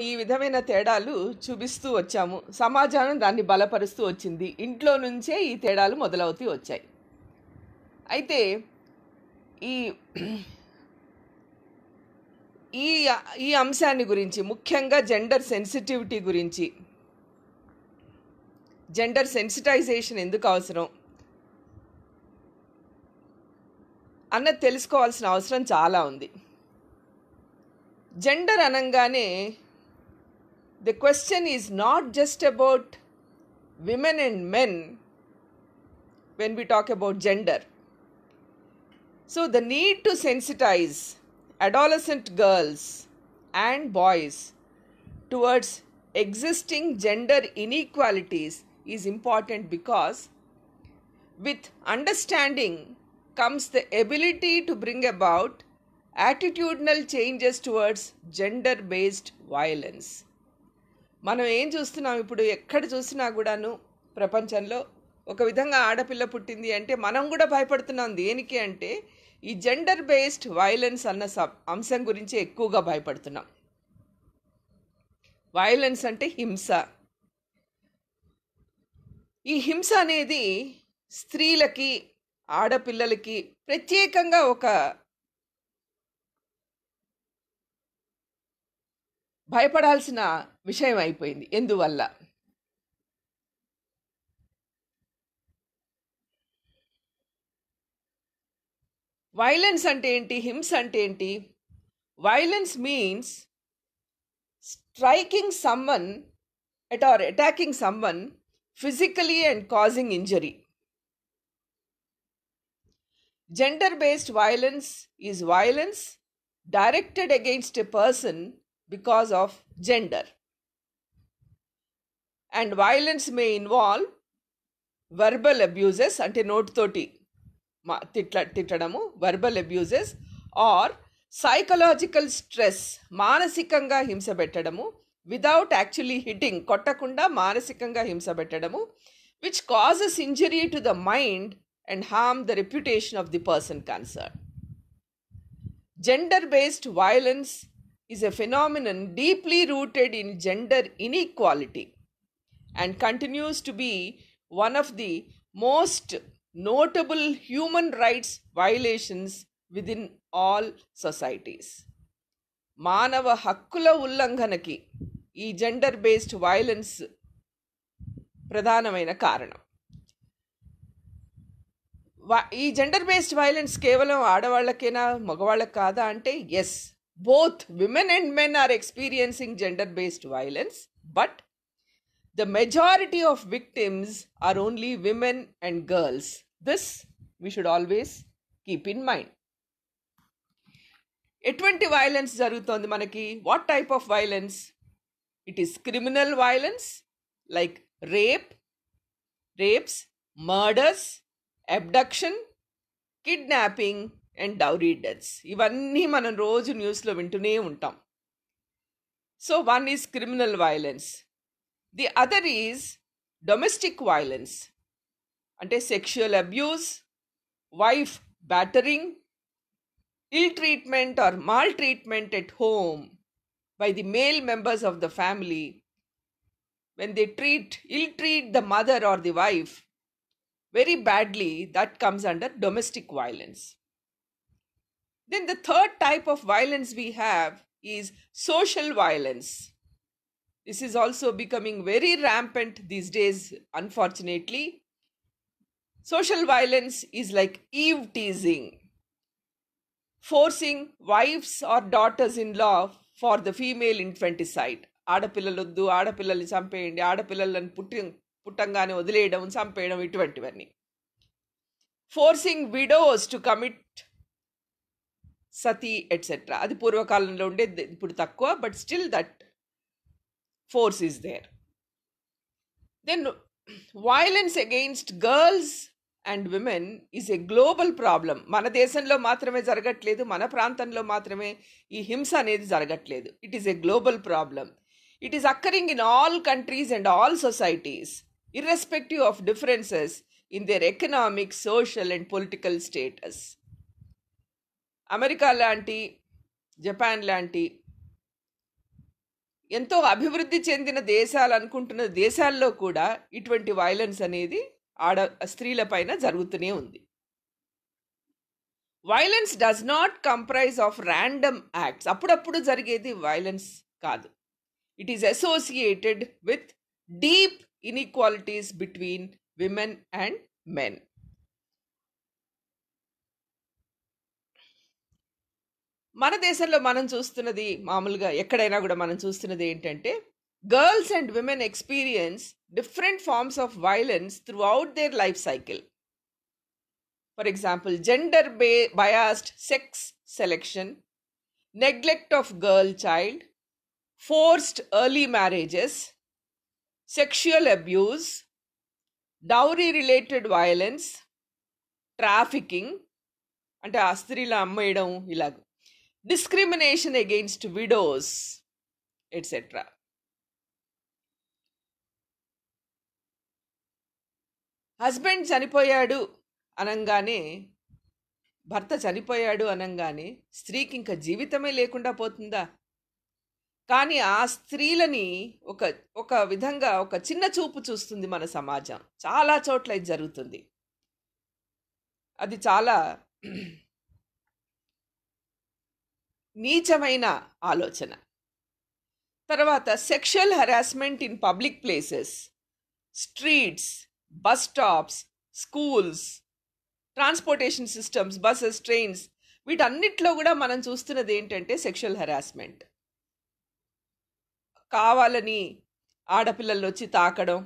ఈ విధమైన తేడాలు చూపిస్తూ వచ్చాము. సమాజం దాన్ని బలపరుస్తూ వచ్చింది. ఇంట్లో నుంచే ఈ తేడాలు మొదలవుతూ వచ్చాయి. అయితే ఈ ఈ ఈ అంశాన్ని గురించి, ముఖ్యంగా జెండర్ సెన్సిటివిటీ గురించి, జెండర్ సెన్సిటైజేషన్ ఎందుకు అవసరం అన్నది తెలుసుకోవాల్సిన అవసరం చాలా ఉంది. జెండర్ అనగానే the question is not just about women and men when we talk about gender. So the need to sensitize adolescent girls and boys towards existing gender inequalities is important, because with understanding comes the ability to bring about attitudinal changes towards gender-based violence. మనం ఏం చూస్తున్నాం ఇప్పుడు, ఎక్కడ చూసినా కూడాను ప్రపంచంలో ఒక విధంగా ఆడపిల్ల పుట్టింది అంటే మనం కూడా భయపడుతున్నాం. దేనికి అంటే ఈ జెండర్ బేస్డ్ వైలెన్స్ అన్న అంశం గురించి ఎక్కువగా భయపడుతున్నాం. వైలెన్స్ అంటే హింస. ఈ హింస అనేది స్త్రీలకి, ఆడపిల్లలకి ప్రత్యేకంగా ఒక భయపడాల్సిన విషయం అయిపోయింది. ఎందువల్ల? వైలెన్స్ అంటే ఏంటి? హింస అంటే ఏంటి? Violence means striking someone or attacking someone physically and causing injury. Gender-based violence is violence directed against a person because of gender. And violence may involve verbal abuses, ante note toti tittadamu, verbal abuses, or psychological stress, మానసికంగా హింస పెట్టడము, without actually hitting, కొట్టకుండా మానసికంగా హింస పెట్టడము, which causes injury to the mind and harm the reputation of the person concerned. Gender-based violence is a phenomenon deeply rooted in gender inequality and continues to be one of the most notable human rights violations within all societies. మానవ హక్కుల ఉల్లంఘనకి ఈ gender based violence ప్రధానమైన కారణం. ఈ gender based violence కేవలం ఆడవాళ్ళకేనా, మగవాళ్ళకి కాదా అంటే yes, both women and men are experiencing gender-based violence, but the majority of victims are only women and girls. This we should always keep in mind. ఎటువంటి violence జరుగుతోంది మనకి? What type of violence? It is criminal violence like rapes, murders, abduction, kidnapping and dowry deaths. ఇవన్నీ మనం రోజు న్యూస్లో వింటూనే ఉంటాం. So one is criminal violence. The other is domestic violence, అంటే sexual abuse, wife battering, ill treatment or maltreatment at home by the male members of the family. When they ill treat the mother or the wife very badly, that comes under domestic violence. Then the third type of violence we have is social violence. This is also becoming very rampant these days, unfortunately. Social violence is like eve teasing, forcing wives or daughters-in-law for the female infanticide. ఆడపిల్లలొద్దు, ఆడపిల్లల్ని చంపేయండి, ఆడపిల్లలను పుట్టంగానే వదిలేయడం, చంపేయడం, ఇటువంటివన్నీ. Forcing widows to commit sati etcetera. అది పూర్వకాలంలో ఉండేది, ఇప్పుడు తక్కువ, but still that force is there. Then violence against girls and women is a global problem. మన దేశంలో మాత్రమే జరగట్లేదు, మన ప్రాంతంలో మాత్రమే ఈ హింస అనేది జరగట్లేదు. It is a global problem. It is occurring in all countries and all societies, irrespective of differences in their economic, social and political status. America లాంటి, జపాన్ లాంటి ఎంతో అభివృద్ధి చెందిన దేశాలు అనుకుంటున్న దేశాల్లో కూడా ఇటువంటి వైలెన్స్ అనేది స్త్రీల పైన జరుగుతూనే ఉంది. Violence does not comprise of random acts. అప్పుడప్పుడు జరిగేది వైలెన్స్ కాదు. It is associated with deep inequalities between women and men. మన దేశంలో మనం చూస్తున్నది, మామూలుగా ఎక్కడైనా కూడా మనం చూస్తున్నది ఏంటంటే, girls and women experience different forms of violence throughout their life cycle. For example, gender biased sex selection, neglect of girl child, forced early marriages, sexual abuse, dowry related violence, trafficking అంటే ఆ స్త్రీల అమ్మేయడం, ఇలాగ discrimination against widows, etc. Husband చనిపోయాడు అనంగానే, భర్త చనిపోయాడు అనంగానే స్త్రీకి ఇంకా జీవితమే లేకుండా పోతుందా? కానీ ఆ స్త్రీలని ఒక విధంగా ఒక చిన్న చూపు చూస్తుంది మన సమాజం. చాలా చోట్ల ఇది జరుగుతుంది. అది చాలా నీచమైన ఆలోచన. తర్వాత sexual harassment in public places, streets, bus stops, schools, transportation systems, buses, trains, వీటన్నిటిలో కూడా మనం చూస్తున్నది ఏంటంటే సెక్షువల్ హరాస్మెంట్. కావాలని ఆడపిల్లలు వచ్చి తాకడం,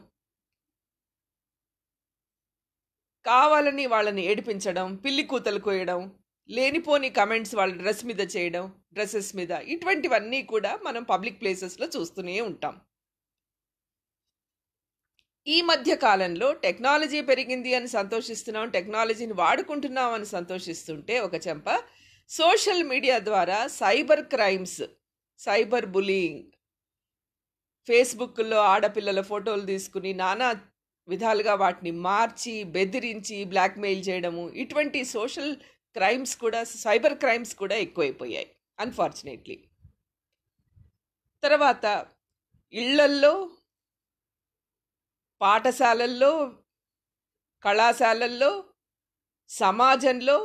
కావాలని వాళ్ళని ఏడిపించడం, పిల్లి కూతలు కోయడం, లేనిపోని కమెంట్స్ వాళ్ళ డ్రెస్సెస్ మీద, ఇటువంటివన్నీ కూడా మనం పబ్లిక్ ప్లేసెస్లో చూస్తూనే ఉంటాం. ఈ మధ్య కాలంలో టెక్నాలజీ పెరిగింది అని సంతోషిస్తున్నాం, టెక్నాలజీని వాడుకుంటున్నాం అని సంతోషిస్తుంటే, ఒక చెంప సోషల్ మీడియా ద్వారా సైబర్ క్రైమ్స్, సైబర్ బులీయింగ్, ఫేస్బుక్లో ఆడపిల్లల ఫోటోలు తీసుకుని నానా విధాలుగా వాటిని మార్చి, బెదిరించి, బ్లాక్మెయిల్ చేయడము, ఇటువంటి సోషల్ క్రైమ్స్ కూడా, సైబర్ క్రైమ్స్ కూడా ఎక్కువైపోయాయి అన్ఫార్చునేట్లీ. తర్వాత ఇళ్లల్లో, పాఠశాలల్లో, కళాశాలల్లో, సమాజంలో,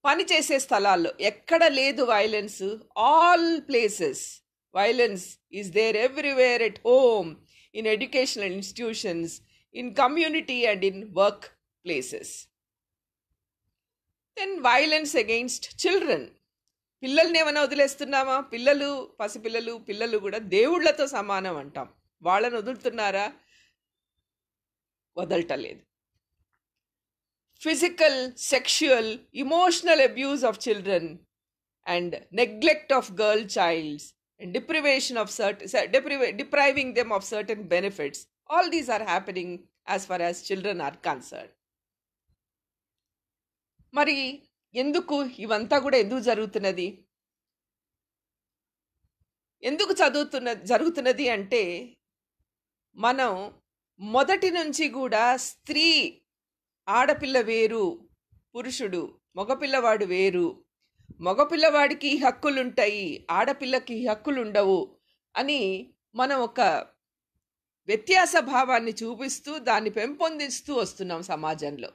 పనిచేసే స్థలాల్లో ఎక్కడ లేదు violence. All places violence is there everywhere, at home, in educational institutions, in community and in work places. Then violence against children. పిల్లల్ని ఏమైనా వదిలేస్తున్నామా? పిల్లలు కూడా దేవుళ్లతో సమానం అంటాం. వాళ్ళని వదులుతున్నారా? వదలటలేదు. Physical, sexual, emotional abuse of children and neglect of girl childs and depriving them of certain benefits. All these are happening as far as children are concerned. మరి ఇవంతా కూడా ఎందుకు జరుగుతున్నది? జరుగుతున్నది అంటే, మనం మొదటి నుంచి కూడా స్త్రీ, ఆడపిల్ల వేరు, పురుషుడు, మగపిల్లవాడు వేరు, మగపిల్లవాడికి హక్కులుంటాయి, ఆడపిల్లకి హక్కులు ఉండవు అని మనం ఒక వ్యత్యాస భావాన్ని చూపిస్తూ దాన్ని పెంపొందిస్తూ వస్తున్నాం సమాజంలో.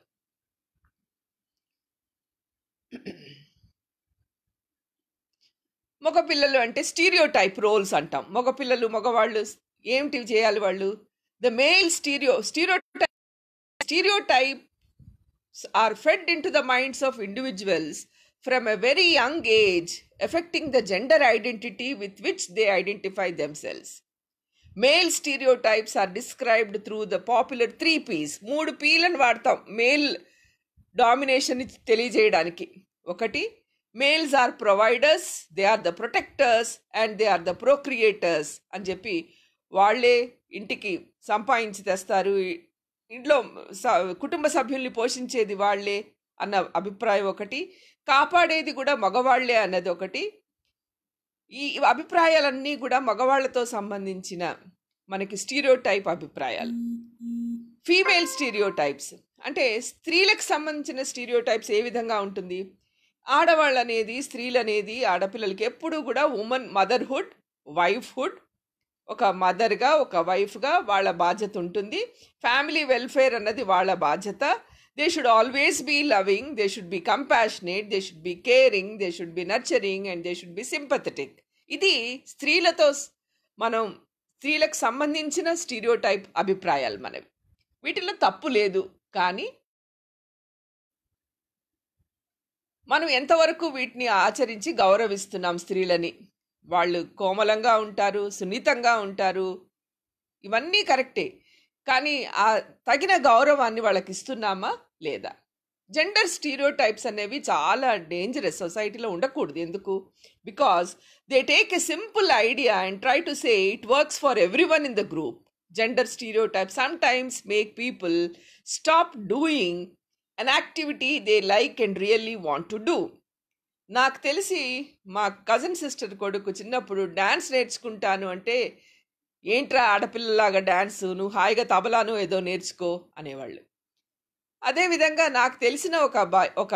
మగపిల్లలు అంటే స్టీరియోటైప్ రోల్స్ అంటాం. మగవాళ్ళు ఏమిటి చేయాలి? వాళ్ళు the male stereotypes are fed into the minds of individuals from a very young age, affecting the gender identity with which they identify themselves. Male stereotypes are described through the popular 3 P's. 3 P'లను వాడతాం male domination తెలియజేయడానికి. ఒకటి, males are providers, they are the protectors and they are the procreators అని చెప్పి, వాళ్ళే ఇంటికి సంపాదించి తెస్తారు, ఇంట్లో కుటుంబ సభ్యుల్ని పోషించేది వాళ్ళే అన్న అభిప్రాయం ఒకటి, కాపాడేది కూడా మగవాళ్లే అన్నది ఒకటి. ఈ అభిప్రాయాలన్నీ కూడా మగవాళ్లతో సంబంధించిన మనకి స్టీరియోటైప్ అభిప్రాయాలు. ఫీమేల్ స్టీరియోటైప్స్ అంటే స్త్రీలకు సంబంధించిన స్టీరియోటైప్స్ ఏ విధంగా ఉంటుంది? ఆడవాళ్ళు అనేది, స్త్రీలు అనేది ఆడపిల్లలకి ఎప్పుడూ కూడా మదర్హుడ్, వైఫ్హుడ్, ఒక మదర్గా, ఒక వైఫ్గా వాళ్ళ బాధ్యత ఉంటుంది. ఫ్యామిలీ వెల్ఫేర్ అన్నది వాళ్ళ బాధ్యత. They should always be loving, they should be compassionate, they should be caring, they should be nurturing and they should be sympathetic. ఇది స్త్రీలతో మనం స్త్రీలకు సంబంధించిన స్టీరియోటైప్ అభిప్రాయాలు మనవి. వీటిలో తప్పు లేదు, కానీ మనం ఎంతవరకు వీటిని ఆచరించి గౌరవిస్తున్నాం స్త్రీలని? వాళ్ళు కోమలంగా ఉంటారు, సున్నితంగా ఉంటారు, ఇవన్నీ కరెక్టే. కానీ ఆ తగిన గౌరవాన్ని వాళ్ళకి ఇస్తున్నామా లేదా? జెండర్ స్టీరియోటైప్స్ అనేవి చాలా డేంజరస్, సొసైటీలో ఉండకూడదు. ఎందుకు? Because they take a simple idea and try to say it works for everyone in the group. Gender stereotypes sometimes make people stop doing an activity they like and really want to do. నాకు తెలిసి మా cousin sister కొడుకు చిన్నప్పుడు dance నేర్చుకుంటాను అంటే, ఏంట్రా ఆడపిల్లలాగా dance, నువ్వు హాయిగా తబలాను ఏదో నేర్చుకో అనేవాళ్ళు. అదేవిధంగా నాకు తెలిసిన ఒక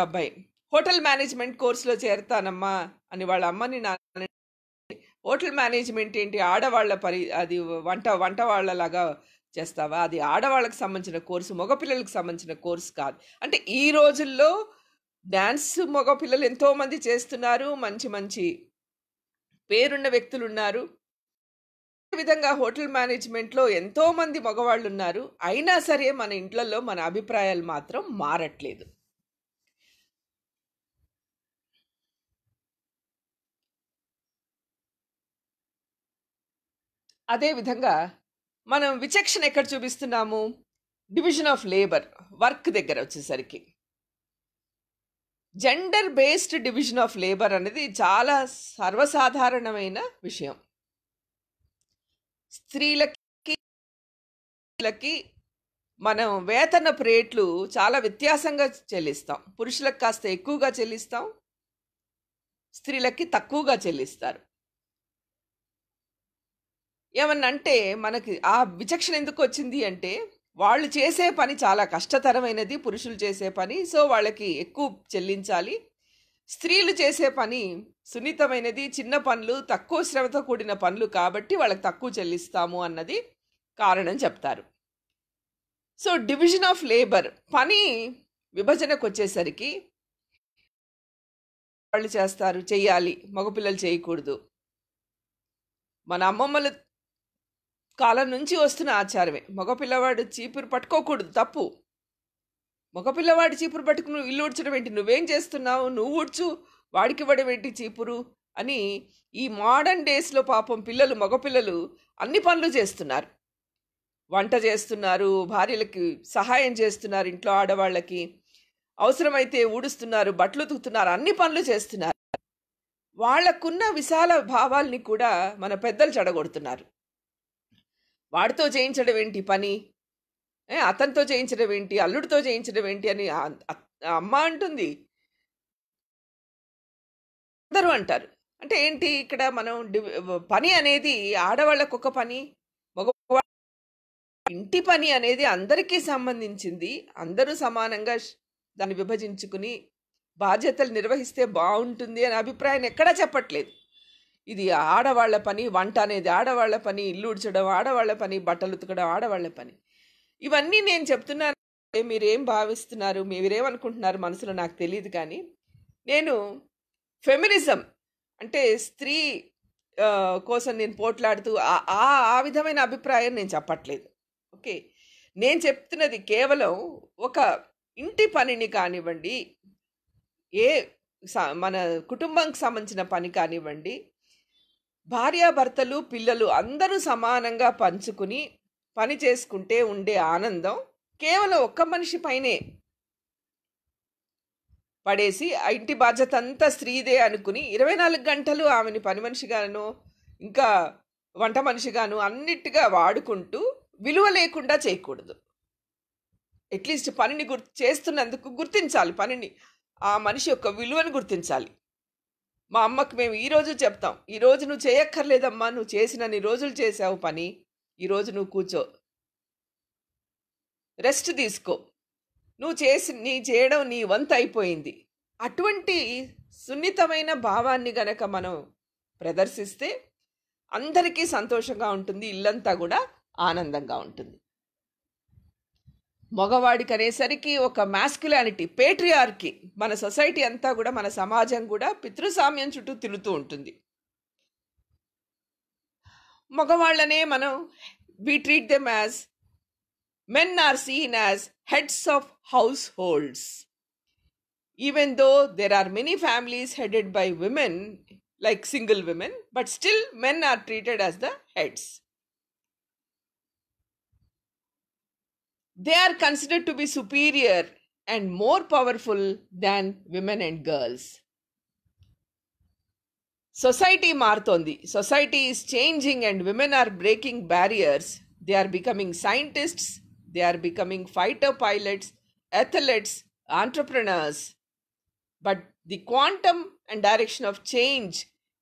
అబ్బాయి హోటల్ మేనేజ్మెంట్ కోర్సులో చేరతానమ్మా అని వాళ్ళ అమ్మని హోటల్ మేనేజ్మెంట్ ఏంటి, ఆడవాళ్ళ అది వంట వాళ్ళలాగా చేస్తావా? అది ఆడవాళ్ళకి సంబంధించిన కోర్సు, మగపిల్లలకు సంబంధించిన కోర్సు కాదు. అంటే ఈ రోజుల్లో డ్యాన్స్ మగపిల్లలు ఎంతోమంది చేస్తున్నారు, మంచి మంచి పేరున్న వ్యక్తులు ఉన్నారు. విధంగా హోటల్ మేనేజ్మెంట్లో ఎంతోమంది మగవాళ్ళు ఉన్నారు. అయినా సరే మన ఇంట్లలో మన అభిప్రాయాలు మాత్రం మారట్లేదు. అదేవిధంగా మనం విచక్షణ ఎక్కడ చూపిస్తున్నాము? డివిజన్ ఆఫ్ లేబర్, వర్క్ దగ్గర వచ్చేసరికి gender based division of labour అనేది చాలా సర్వసాధారణమైన విషయం. స్త్రీలకి మనం వేతనపు రేట్లు చాలా వ్యత్యాసంగా చెల్లిస్తాం. పురుషులకు కాస్త ఎక్కువగా చెల్లిస్తాం, స్త్రీలకి తక్కువగా చెల్లిస్తారు. ఏమన్నంటే మనకి ఆ విచక్షణ ఎందుకు వచ్చింది అంటే, వాళ్ళు చేసే పని చాలా కష్టతరమైనది, పురుషులు చేసే పని, సో వాళ్ళకి ఎక్కువ చెల్లించాలి. స్త్రీలు చేసే పని సున్నితమైనది, చిన్న పనులు, తక్కువ శ్రమతో కూడిన పనులు కాబట్టి వాళ్ళకి తక్కువ చెల్లిస్తాము అన్నది కారణం చెప్తారు. సో డివిజన్ ఆఫ్ లేబర్, పని విభజనకు వచ్చేసరికి వాళ్ళు చెయ్యాలి, మగపిల్లలు చేయకూడదు. మన అమ్మమ్మల కాలం నుంచి వస్తున్న ఆచారమే. మగపిల్లవాడు చీపురు పట్టుకోకూడదు, తప్పు. మగపిల్లవాడు చీపురు పట్టుకుని నువ్వు ఇల్లు ఊడ్చడం ఏంటి, నువ్వేం చేస్తున్నావు, నువ్వు ఊడ్చు, వాడికి ఇవ్వడం ఏంటి చీపురు అని ఈ మోడర్న్ డేస్లో పాపం పిల్లలు, మగపిల్లలు అన్ని పనులు చేస్తున్నారు. వంట చేస్తున్నారు, భార్యలకి సహాయం చేస్తున్నారు, ఇంట్లో ఆడవాళ్ళకి అవసరమైతే ఊడుస్తున్నారు, బట్టలు ఉతుకుతున్నారు, అన్ని పనులు చేస్తున్నారు. వాళ్లకున్న విశాల భావాల్ని కూడా మన పెద్దలు చెడగొడుతున్నారు. వాడితో చేయించడం ఏంటి పని, అతనితో చేయించడం ఏంటి, అల్లుడితో చేయించడం ఏంటి అని అమ్మ అంటుంది, అందరూ అంటారు. అంటే ఏంటి, ఇక్కడ మనం పని అనేది ఆడవాళ్ళకు ఒక పని, మగవాళ్ళ ఇంటి పని అనేది అందరికీ సంబంధించింది. అందరూ సమానంగా దాన్ని విభజించుకుని బాధ్యతలు నిర్వహిస్తే బాగుంటుంది అనే అభిప్రాయాన్ని ఎక్కడా చెప్పట్లేదు. ఇది ఆడవాళ్ల పని, వంట అనేది ఆడవాళ్ల పని, ఇల్లు ఉడ్చడం ఆడవాళ్ల పని, బట్టలు ఉతకడం ఆడవాళ్ల పని. ఇవన్నీ నేను చెప్తున్నాను, మీరేం భావిస్తున్నారు, మీరేమనుకుంటున్నారు మనసులో నాకు తెలియదు. కానీ నేను ఫెమినిజం అంటే స్త్రీ కోసం నేను పోట్లాడుతూ ఆ విధమైన అభిప్రాయం నేను చెప్పట్లేదు. ఓకే, నేను చెప్తున్నది కేవలం ఒక ఇంటి పనిని కానివ్వండి, మన కుటుంబంకి సంబంధించిన పని కానివ్వండి, భార్యాభర్తలు, పిల్లలు అందరూ సమానంగా పంచుకుని పని చేసుకుంటే ఉండే ఆనందం కేవలం ఒక్క మనిషి పైనే పడేసి ఆ ఇంటి బాధ్యత అంతా స్త్రీదే అనుకుని 24 గంటలు ఆమెని పని మనిషిగాను, ఇంకా వంట మనిషిగాను అన్నిటిగా వాడుకుంటూ విలువ లేకుండా చేయకూడదు. అట్లీస్ట్ పనిని చేస్తున్నందుకు గుర్తించాలి, పనిని, ఆ మనిషి యొక్క విలువను గుర్తించాలి. మా అమ్మకు మేము ఈరోజు చెప్తాం, ఈరోజు నువ్వు చేయక్కర్లేదమ్మా, నువ్వు చేసినన్ని రోజులు చేసావు పని, ఈరోజు నువ్వు కూర్చో, రెస్ట్ తీసుకో, నువ్వు చేయడం నీ వంతు అయిపోయింది. అటువంటి సున్నితమైన భావాన్ని గనక మనం ప్రదర్శిస్తే అందరికీ సంతోషంగా ఉంటుంది, ఇల్లంతా కూడా ఆనందంగా ఉంటుంది. మగవాడికి అనేసరికి ఒక మాస్కులానిటీ, పేట్రియార్కీ, మన సొసైటీ అంతా కూడా, మన సమాజం కూడా పితృసామ్యం చుట్టూ తిరుగుతూ ఉంటుంది. మగవాళ్ళనే మనం we treat them as men are seen as heads of households. Even though there are many families headed by women, like single women, but still men are treated as the heads. They are considered to be superior and more powerful than women and girls. Society మారుతోంది, society is changing and women are breaking barriers. They are becoming scientists, they are becoming fighter pilots, athletes, entrepreneurs. But the quantum and direction of change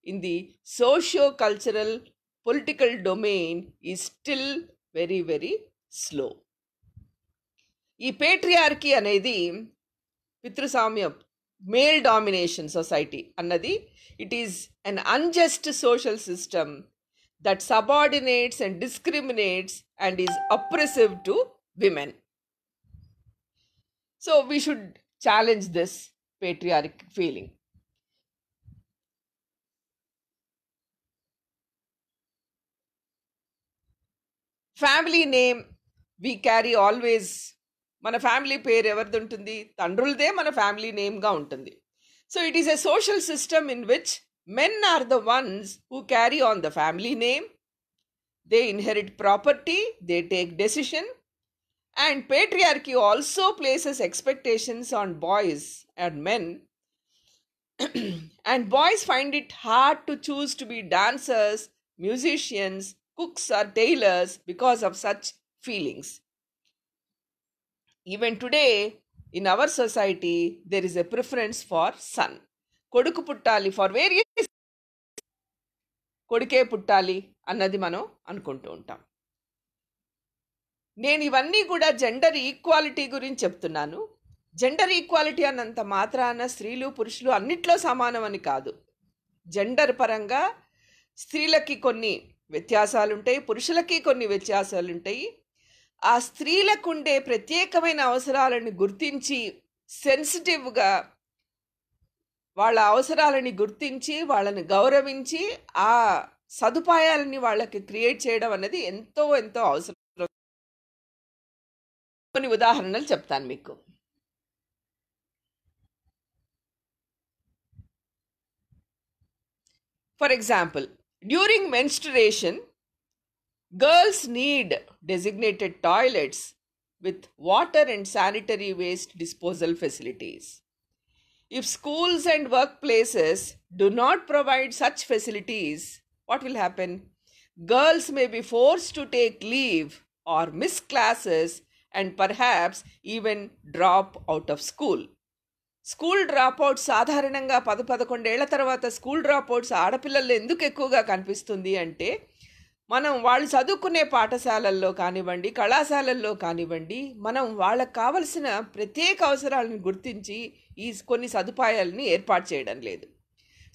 in the socio-cultural political domain is still very, very slow. ఈ patriarchy అనేది పితృస్వామ్యం, male domination society అన్నది, it is an unjust social system that subordinates and discriminates and is oppressive to women. So we should challenge this patriarchal feeling. Family name we carry always. మన family పేరు ఎవరిది ఉంటుంది? తండ్రులదే మన family నేమ్గా ఉంటుంది. So it is a social system in which men are the ones who carry on the family name. They inherit property, they take decision, and patriarchy also places expectations on boys and men. And boys find it hard to choose to be dancers, musicians, cooks or tailors because of such feelings. Even today, in our society, there is a preference for son. కొడుకు పుట్టాలి, for various కొడుకే పుట్టాలి అన్నది మనం అనుకుంటూ ఉంటాం. నేను ఇవన్నీ కూడా జెండర్ ఈక్వాలిటీ గురించి చెప్తున్నాను. జెండర్ ఈక్వాలిటీ అన్నంత మాత్రాన స్త్రీలు పురుషులు అన్నిట్లో సమానం అని కాదు. జెండర్ పరంగా స్త్రీలకి కొన్ని వ్యత్యాసాలు ఉంటాయి, పురుషులకి కొన్ని వ్యత్యాసాలు ఉంటాయి. ఆ స్త్రీలకుండే ప్రత్యేకమైన అవసరాలను గుర్తించి, సెన్సిటివ్గా వాళ్ళ అవసరాలని గుర్తించి, వాళ్ళని గౌరవించి, ఆ సదుపాయాలని వాళ్ళకి క్రియేట్ చేయడం అనేది ఎంతో ఎంతో అవసరం. కొన్ని ఉదాహరణలు చెప్తాను మీకు. For example, during menstruation, girls need designated toilets with water and sanitary waste disposal facilities. If schools and workplaces do not provide such facilities, what will happen? Girls may be forced to take leave or miss classes and perhaps even drop out of school. School dropouts సాధారణంగా 10-11 తర్వాత school dropouts ఆడపిల్లల్లో ఎందుకు ఎక్కువగా కనిపిస్తుంది అంటే, మనం వాళ్ళు చదువుకునే పాఠశాలల్లో కానివ్వండి, కళాశాలల్లో కానివ్వండి, మనం వాళ్ళకు కావలసిన ప్రత్యేక అవసరాలను గుర్తించి ఈ కొన్ని సదుపాయాలని ఏర్పాటు చేయడం లేదు.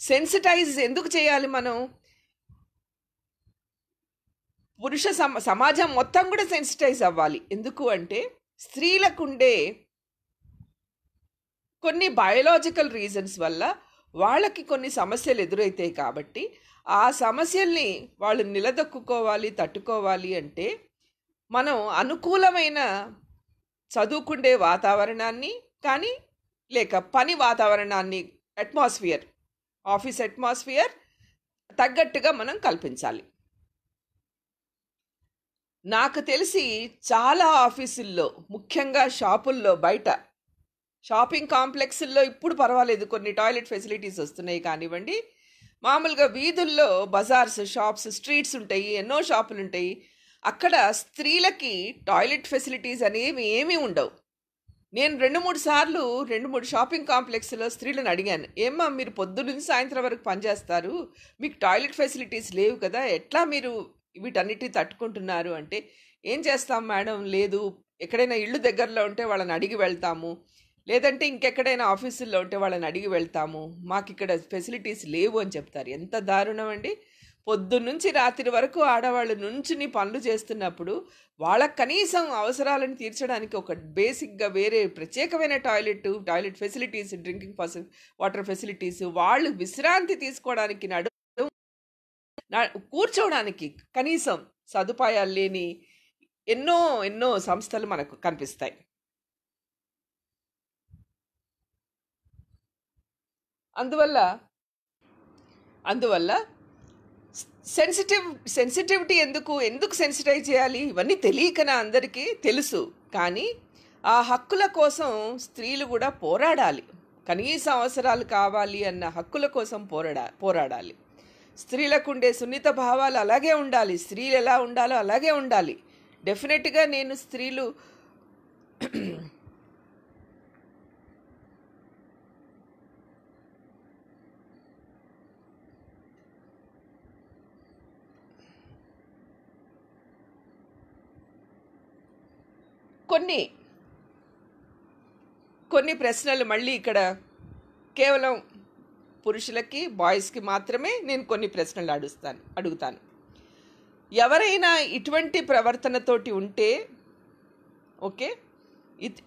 సెన్సిటైజ్ ఎందుకు చేయాలి మనం? పురుష సమాజం మొత్తం కూడా సెన్సిటైజ్ అవ్వాలి. ఎందుకు అంటే, స్త్రీలకుండే కొన్ని బయోలాజికల్ రీజన్స్ వల్ల వాళ్ళకి కొన్ని సమస్యలు ఎదురవుతాయి. కాబట్టి ఆ సమస్యల్ని వాళ్ళు నిలదొక్కుకోవాలి, తట్టుకోవాలి అంటే మనం అనుకూలమైన చదువుకుండే వాతావరణాన్ని కానీ, లేక పని వాతావరణాన్ని, అట్మాస్ఫియర్, ఆఫీస్ అట్మాస్ఫియర్ తగ్గట్టుగా మనం కల్పించాలి. నాకు తెలిసి చాలా ఆఫీసుల్లో, ముఖ్యంగా షాపుల్లో, బయట షాపింగ్ కాంప్లెక్స్ల్లో ఇప్పుడు పర్వాలేదు, కొన్ని టాయిలెట్ ఫెసిలిటీస్ వస్తున్నాయి కానివ్వండి. మామూలుగా వీధుల్లో బజార్స్, షాప్స్, స్ట్రీట్స్ ఉంటాయి, ఎన్నో షాపులు ఉంటాయి. అక్కడ స్త్రీలకి టాయిలెట్ ఫెసిలిటీస్ అనేవి ఏమీ ఉండవు. నేను 2-3 సార్లు 2-3 షాపింగ్ కాంప్లెక్స్లో స్త్రీలను అడిగాను, ఏమ్మా మీరు పొద్దున్నుంచి సాయంత్రం వరకు పనిచేస్తారు, మీకు టాయిలెట్ ఫెసిలిటీస్ లేవు కదా, ఎట్లా మీరు వీటన్నిటిని తట్టుకుంటున్నారు అంటే, ఏం చేస్తాం మేడం, లేదు, ఎక్కడైనా ఇళ్ళు దగ్గరలో ఉంటే వాళ్ళని అడిగి వెళ్తాము, లేదంటే ఇంకెక్కడైనా ఆఫీసుల్లో ఉంటే వాళ్ళని అడిగి వెళ్తాము, మాకు ఇక్కడ ఫెసిలిటీస్ లేవు అని చెప్తారు. ఎంత దారుణం అండి! పొద్దున్నుంచి రాత్రి వరకు ఆడవాళ్ళు నుంచుని పనులు చేస్తున్నప్పుడు వాళ్ళకి కనీసం అవసరాలను తీర్చడానికి ఒక బేసిక్గా వేరే ప్రత్యేకమైన toilet facilities, drinking water facilities, వాళ్ళు విశ్రాంతి తీసుకోవడానికి కూర్చోవడానికి కనీసం సదుపాయాలు లేని ఎన్నో ఎన్నో సంస్థలు మనకు కనిపిస్తాయి. అందువల్ల సెన్సిటివిటీ ఎందుకు సెన్సిటైజ్ చేయాలి? ఇవన్నీ తెలియకనా? అందరికీ తెలుసు. కానీ ఆ హక్కుల కోసం స్త్రీలు కూడా పోరాడాలి. కనీస అవసరాలు కావాలి అన్న హక్కుల కోసం పోరాడాలి. స్త్రీలకు ఉండే సున్నిత భావాలు అలాగే ఉండాలి. స్త్రీలు ఎలా ఉండాలో అలాగే ఉండాలి. డెఫినెట్గా నేను స్త్రీలు కొన్ని ప్రశ్నలు మళ్ళీ ఇక్కడ కేవలం పురుషులకి, బాయ్స్కి మాత్రమే నేను కొన్ని ప్రశ్నలు అడుగుతాను. ఎవరైనా ఇటువంటి ప్రవర్తనతోటి ఉంటే, ఓకే,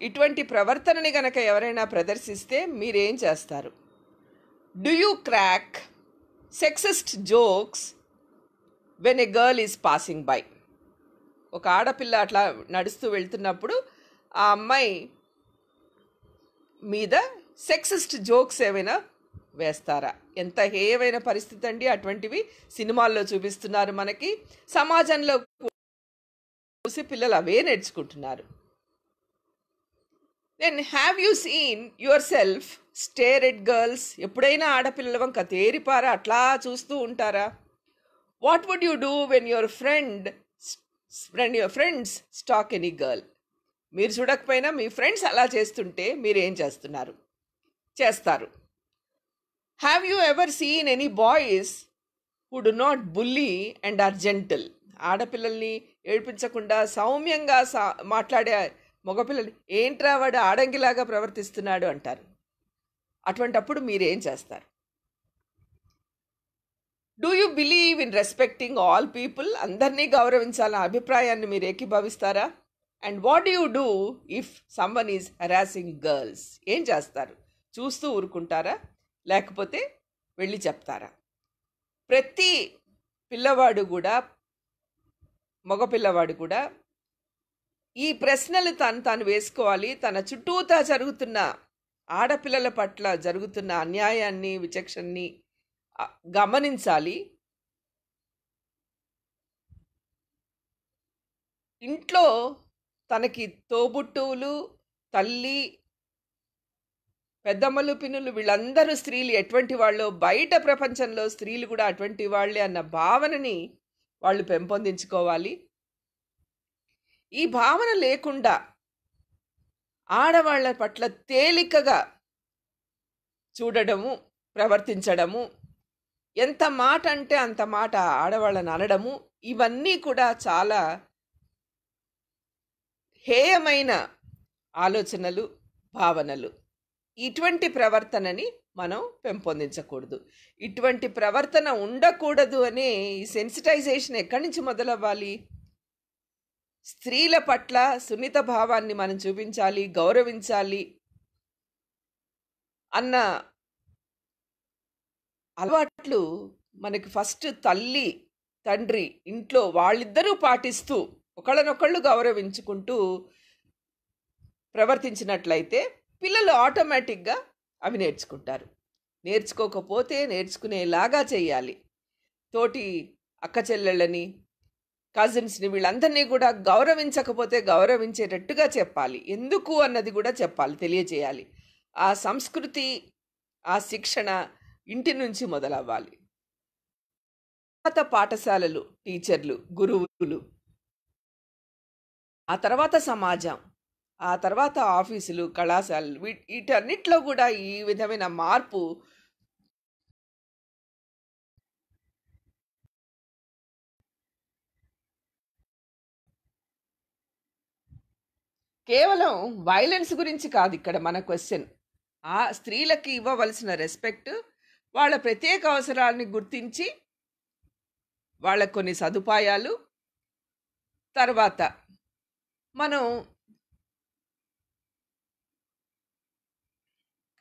ఇటువంటి ప్రవర్తనని గనక ఎవరైనా ప్రదర్శిస్తే మీరేం చేస్తారు? Do you crack sexist jokes when a girl is passing by? ఒక ఆడపిల్ల అట్లా నడుస్తూ వెళ్తున్నప్పుడు ఆ అమ్మాయి మీద సెక్సిస్ట్ జోక్స్ ఏమైనా వేస్తారా? ఎంత హేయమైన పరిస్థితి అండి. అటువంటివి సినిమాల్లో చూపిస్తున్నారు మనకి. సమాజంలో చూసి పిల్లలు అవే నేర్చుకుంటున్నారు. Then have you seen yourself stare at girls? ఎప్పుడైనా ఆడపిల్లల వంక తేరిపారా? అట్లా చూస్తూ ఉంటారా? What would you do when your friends stalk any girl? మీరు చూడకపోయినా మీ ఫ్రెండ్స్ అలా చేస్తుంటే మీరేం చేస్తారు? Have you ever seen any boys who do not bully and are gentle? ఆడపిల్లల్ని ఏడిపించకుండా సౌమ్యంగా మాట్లాడే మగపిల్లలు ఏంట్రా వాడు ఆడంగిలాగా ప్రవర్తిస్తున్నాడు అంటారు. అటువంటప్పుడు మీరేం చేస్తారు? Do you believe in respecting all people? అందరినీ గౌరవించాలన్న అభిప్రాయాన్ని మీరు ఏకీభవిస్తారా? And what do you do if someone is harassing girls? ఏం చేస్తారు? చూస్తూ ఊరుకుంటారా, లేకపోతే వెళ్ళి చెప్తారా? ప్రతి పిల్లవాడు కూడా, మగపిల్లవాడు కూడా ఈ ప్రశ్నలు తాను వేసుకోవాలి. తన చుట్టూతా జరుగుతున్న ఆడపిల్లల పట్ల జరుగుతున్న అన్యాయాన్ని, విచక్షణని గమనించాలి. ఇంట్లో తనకి తోబుట్టువులు, తల్లి, పెద్దమ్మలు, పిన్నులు వీళ్ళందరూ స్త్రీలు ఎటువంటి వాళ్ళు, బయట ప్రపంచంలో స్త్రీలు కూడా అటువంటి వాళ్ళే అన్న భావనని వాళ్ళు పెంపొందించుకోవాలి. ఈ భావన లేకుండా ఆడవాళ్ళ పట్ల తేలికగా చూడడము, ప్రవర్తించడము, ఎంత మాట అంటే అంత మాట ఆడవాళ్ళని అనడము, ఇవన్నీ కూడా చాలా హేయమైన ఆలోచనలు, భావనలు. ఇటువంటి ప్రవర్తనని మనం పెంపొందించకూడదు. ఇటువంటి ప్రవర్తన ఉండకూడదు అనే ఈ సెన్సిటైజేషన్ ఎక్కడి నుంచి మొదలవ్వాలి? స్త్రీల పట్ల సున్నిత భావాన్ని మనం చూపించాలి, గౌరవించాలి అన్న అలవాట్లు మనకి ఫస్ట్ తల్లి, తండ్రి, ఇంట్లో వాళ్ళిద్దరూ పాటిస్తూ ఒకళ్ళనొకళ్ళు గౌరవించుకుంటూ ప్రవర్తించినట్లయితే పిల్లలు ఆటోమేటిక్గా అవి నేర్చుకుంటారు. నేర్చుకోకపోతే నేర్చుకునేలాగా చేయాలి. తోటి అక్క చెల్లెళ్ళని, కజిన్స్ని, వీళ్ళందరినీ కూడా గౌరవించకపోతే గౌరవించేటట్టుగా చెప్పాలి. ఎందుకు అన్నది కూడా చెప్పాలి, తెలియజేయాలి. ఆ సంస్కృతి, ఆ శిక్షణ ఇంటి నుంచి మొదలవ్వాలి. తర్వాత పాఠశాలలు, టీచర్లు, గురువులు, ఆ తర్వాత సమాజం, ఆ తర్వాత ఆఫీసులు, కళాశాలలు, వీటన్నిటిలో కూడా ఈ విధమైన మార్పు కేవలం వైలెన్స్ గురించి కాదు ఇక్కడ మన క్వశ్చన్. ఆ స్త్రీలకి ఇవ్వవలసిన రెస్పెక్ట్, వాళ్ళ ప్రత్యేక అవసరాలని గుర్తించి వాళ్ళకు కొన్ని సదుపాయాలు, తర్వాత మనం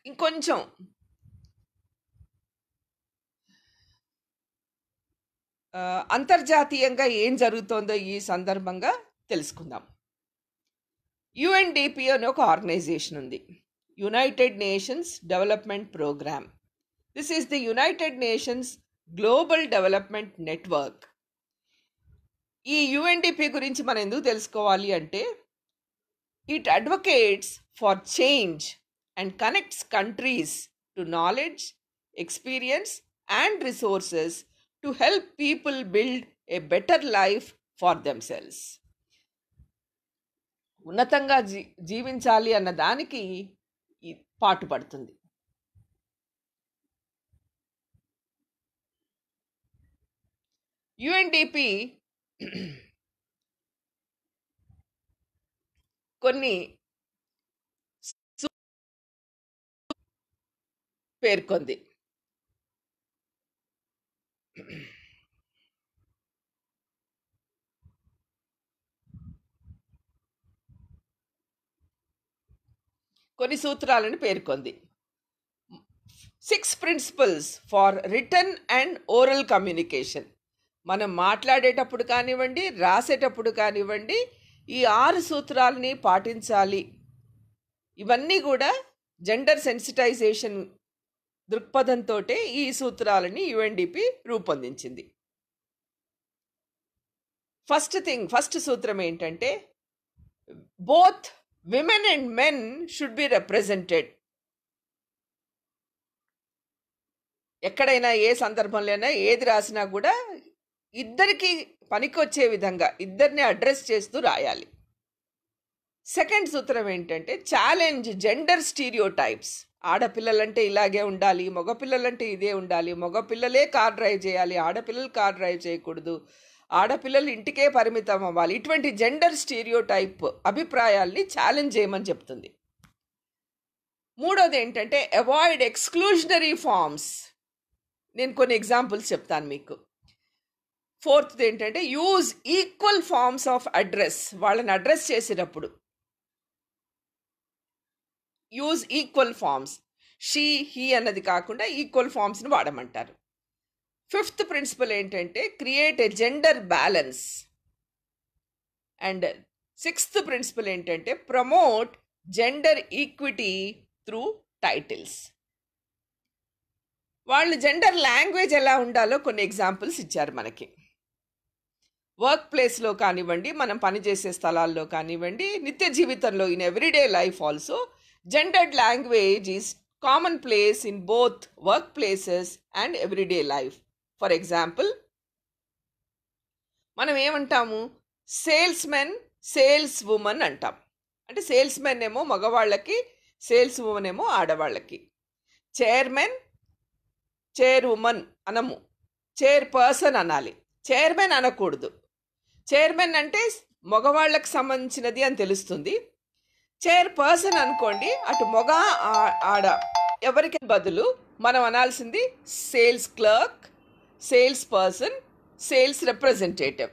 ఇంకొంచెం అంతర్జాతీయంగా ఏం జరుగుతోందో ఈ సందర్భంగా తెలుసుకుందాం. యుఎన్డిపి అనే ఒక ఆర్గనైజేషన్ ఉంది, United Nations Development Programme. This is the United Nations global development network. ఈ యుఎన్డిపి గురించి మనం ఎందుకు తెలుసుకోవాలి అంటే, it advocates for change and connects countries to knowledge, experience and resources to help people build a better life for themselves. ఉన్నతంగా జీవించాలి అన్న దానికి పాటుపడుతుంది. యుఎన్డిపి కొన్ని పేర్కొంది. కొన్ని సూత్రాలను పేర్కొంది. 6 principles for written and oral communication. మనం మాట్లాడేటప్పుడు కానివ్వండి, రాసేటప్పుడు కానివ్వండి, ఈ 6 సూత్రాలని పాటించాలి. ఇవన్నీ కూడా జెండర్ సెన్సిటైజేషన్ దృక్పథంతో ఈ సూత్రాలని యుఎన్డిపి రూపొందించింది. ఫస్ట్ సూత్రం ఏంటంటే, both women and men should be represented. ఎక్కడైనా ఏ సందర్భంలోనైనా ఏది రాసినా కూడా ఇద్దరికి పనికొచ్చే విధంగా ఇద్దరిని అడ్రస్ చేస్తూ రాయాలి. సెకండ్ సూత్రం ఏంటంటే, ఛాలెంజ్ జెండర్ స్టీరియోటైప్స్. ఆడపిల్లలంటే ఇలాగే ఉండాలి, మగపిల్లలంటే ఇదే ఉండాలి, మగపిల్లలే కార్ డ్రైవ్ చేయాలి, ఆడపిల్లలు కార్ డ్రైవ్ చేయకూడదు, ఆడపిల్లలు ఇంటికే పరిమితం అవ్వాలి, ఇటువంటి జెండర్ స్టీరియోటైప్ అభిప్రాయాల్ని ఛాలెంజ్ చేయమని చెప్తుంది. మూడోది ఏంటంటే, అవాయిడ్ ఎక్స్క్లూజనరీ ఫార్మ్స్. నేను కొన్ని ఎగ్జాంపుల్స్ చెప్తాను మీకు. ఫోర్త్ ఏంటంటే, use equal forms of address. వాళ్ళని అడ్రస్ చేసేటప్పుడు use equal forms, she he అన్నది కాకుండా ఈక్వల్ ఫార్మ్స్ని వాడమంటారు. ఫిఫ్త్ ప్రిన్సిపల్ ఏంటంటే, create a gender balance. And sixth principle ఏంటంటే, promote gender equity through titles. వాళ్ళు జెండర్ లాంగ్వేజ్ ఎలా ఉండాలో కొన్ని ఎగ్జాంపుల్స్ ఇచ్చారు మనకి. వర్క్ ప్లేస్లో కానివ్వండి, మనం పనిచేసే స్థలాల్లో కానివ్వండి, నిత్య జీవితంలో in everyday life also gendered language is commonplace in both workplaces and everyday life. For example, మనం ఏమంటాము, సేల్స్ మెన్, సేల్స్ ఉమెన్ అంటాం. అంటే సేల్స్ మెన్ ఏమో మగవాళ్ళకి, సేల్స్ ఉమెన్ ఏమో ఆడవాళ్ళకి. చైర్మెన్, చైర్ ఉమెన్ అనము, చైర్ పర్సన్ అనాలి, చైర్మన్ అనకూడదు. చైర్మన్ అంటే మగవాళ్ళకి సంబంధించినది అని తెలుస్తుంది. చైర్ పర్సన్ అనుకోండి, అటు మగ ఆడ ఎవరికి బదులు మనం అనాల్సింది sales clerk, sales person, sales representative.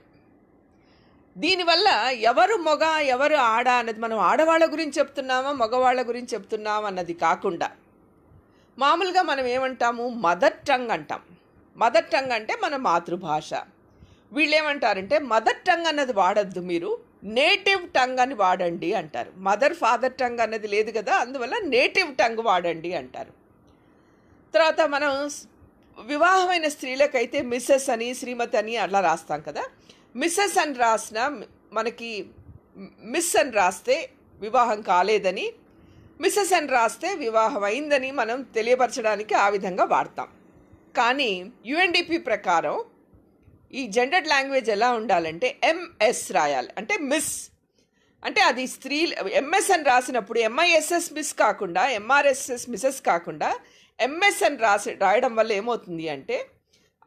దీనివల్ల ఎవరు మగ ఎవరు ఆడ అన్నది మనం ఆడవాళ్ళ గురించి చెప్తున్నామా మగవాళ్ళ గురించి చెప్తున్నామా అన్నది కాకుండా, మామూలుగా మనం ఏమంటాము, మదర్ టంగ్ అంటాం. మదర్ టంగ్ అంటే మన మాతృభాష. వీళ్ళు ఏమంటారంటే, మదర్ టంగ్ అన్నది వాడద్దు, మీరు నేటివ్ టంగ్ అని వాడండి అంటారు. మదర్ ఫాదర్ టంగ్ అన్నది లేదు కదా, అందువల్ల నేటివ్ టంగ్ వాడండి అంటారు. తర్వాత మనం వివాహమైన స్త్రీలకైతే మిస్సెస్ అని, శ్రీమతి అని అట్లా రాస్తాం కదా. మిస్సెస్ అని రాసిన మనకి మిస్ అని రాస్తే వివాహం కాలేదని, మిస్సెస్ అని రాస్తే వివాహం అయిందని మనం తెలియపరచడానికి ఆ విధంగా వాడతాం. కానీ యుఎన్డిపి ప్రకారం ఈ జెండర్డ్ లాంగ్వేజ్ ఎలా ఉండాలంటే, ఎంఎస్ రాయాలి. అంటే మిస్ అంటే అది స్త్రీ. ఎంఎస్ అని రాసినప్పుడు ఎంఐఎస్ఎస్ మిస్ కాకుండా, ఎంఆర్ఎస్ఎస్ మిస్సెస్ కాకుండా ఎంఎస్ అని రాయడం వల్ల ఏమవుతుంది అంటే,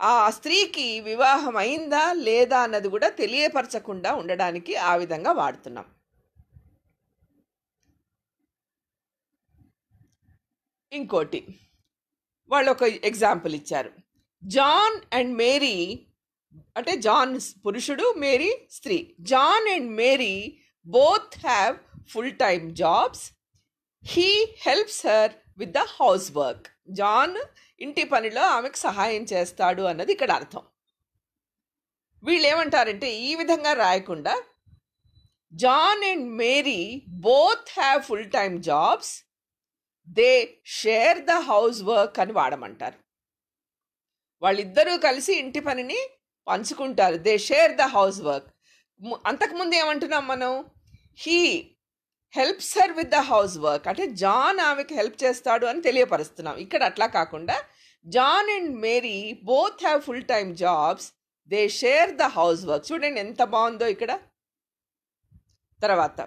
ఆ స్త్రీకి వివాహం అయిందా లేదా అన్నది కూడా తెలియపరచకుండా ఉండడానికి ఆ విధంగా వాడుతున్నాం. ఇంకోటి వాళ్ళు ఒక ఎగ్జాంపుల్ ఇచ్చారు. జాన్ అండ్ మేరీ అంటే జాన్ పురుషుడు, మేరీ స్త్రీ. John and Mary both have full time jobs. He helps her with the house work. John ఇంటి పనిలో ఆమెకు సహాయం చేస్తాడు అన్నది ఇక్కడ అర్థం. వీళ్ళు ఏమంటారంటే ఈ విధంగా రాయకుండా John and Mary both have full time jobs, they share the house work అని వాడమంటారు. వాళ్ళిద్దరూ కలిసి ఇంటి పనిని పంచుకుంటారు. They share the house work. అంతకుముందు ఏమంటున్నాం మనం? He helps her with the house work అంటే జాన్ ఆమెకు హెల్ప్ చేస్తాడు అని తెలియపరుస్తున్నాం. ఇక్కడ అట్లా కాకుండా John and Mary both have full time jobs, they share the house work. చూడండి ఎంత బాగుందో ఇక్కడ. తర్వాత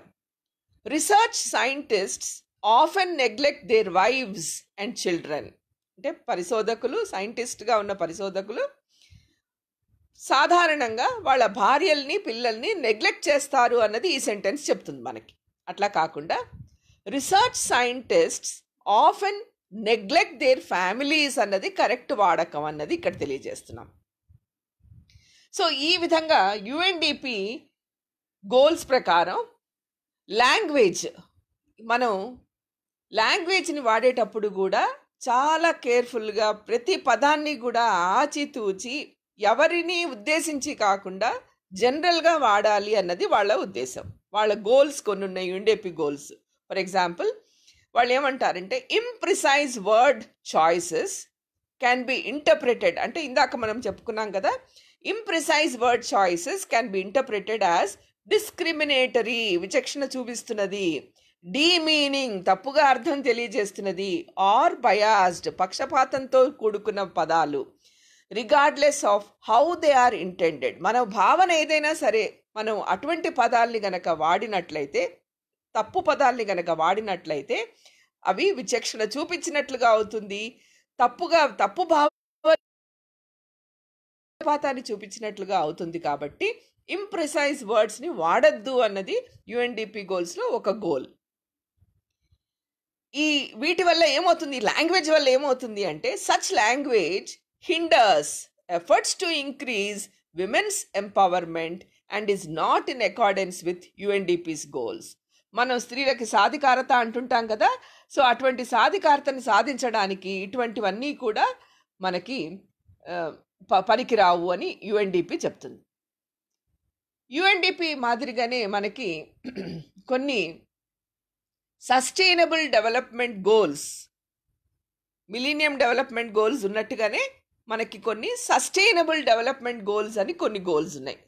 research scientists often neglect their wives and children. అంటే పరిశోధకులు, సైంటిస్ట్గా ఉన్న పరిశోధకులు సాధారణంగా వాళ్ళ భార్యల్ని, పిల్లల్ని నెగ్లెక్ట్ చేస్తారు అన్నది ఈ సెంటెన్స్ చెప్తుంది మనకి. అట్లా కాకుండా research scientists often neglect their families అన్నది కరెక్ట్ వాడకం అన్నది ఇక్కడ తెలియజేస్తున్నాం. సో ఈ విధంగా యుఎన్డిపి గోల్స్ ప్రకారం లాంగ్వేజ్, మనం లాంగ్వేజ్ని వాడేటప్పుడు కూడా చాలా కేర్ఫుల్గా ప్రతి పదాన్ని కూడా ఆచితూచి ఎవరిని ఉద్దేశించి కాకుండా జనరల్గా వాడాలి అన్నది వాళ్ళ ఉద్దేశం. వాళ్ళ గోల్స్ కొన్ని ఉన్నాయి, యుఎన్డిపి గోల్స్. ఫర్ ఎగ్జాంపుల్ వాళ్ళు ఏమంటారంటే imprecise word choices can be interpreted. అంటే ఇందాక మనం చెప్పుకున్నాం కదా, imprecise word choices can be interpreted as discriminatory, విచక్షణ చూపిస్తున్నది, డీమీనింగ్, తప్పుగా అర్థం తెలియజేస్తున్నది, ఆర్ బయాస్డ్, పక్షపాతంతో కూడుకున్న పదాలు, regardless of how they are intended. మన భావన ఏదైనా సరే మనం అటువంటి పదాల్ని గనక వాడినట్లయితే, తప్పు పదాల్ని గనక వాడినట్లయితే అవి విచక్షణ చూపించినట్లుగా అవుతుంది, తప్పు భావాన్ని చూపించినట్లుగా అవుతుంది. కాబట్టి ఇంప్రిసైజ్ వర్డ్స్ని వాడద్దు అన్నది యుఎన్డిపి గోల్స్లో ఒక గోల్. వీటి వల్ల ఏమవుతుంది, లాంగ్వేజ్ వల్ల ఏమవుతుంది అంటే such language hinders efforts to increase women's empowerment and is not in accordance with UNDP's goals. మనం స్త్రీలకి సాధికారత అంటుంటాం కదా, సో అటువంటి సాధికారతని సాధించడానికి ఇటువంటివన్నీ కూడా మనకి పనికిరావు అని యుఎన్డిపి చెప్తుంది. యుఎన్డిపి మాదిరిగానే మనకి కొన్ని sustainable development goals, millennium development goals ఉన్నట్టుగానే మనకి కొన్ని సస్టైనబుల్ డెవలప్మెంట్ గోల్స్ అని కొన్ని గోల్స్ ఉన్నాయి.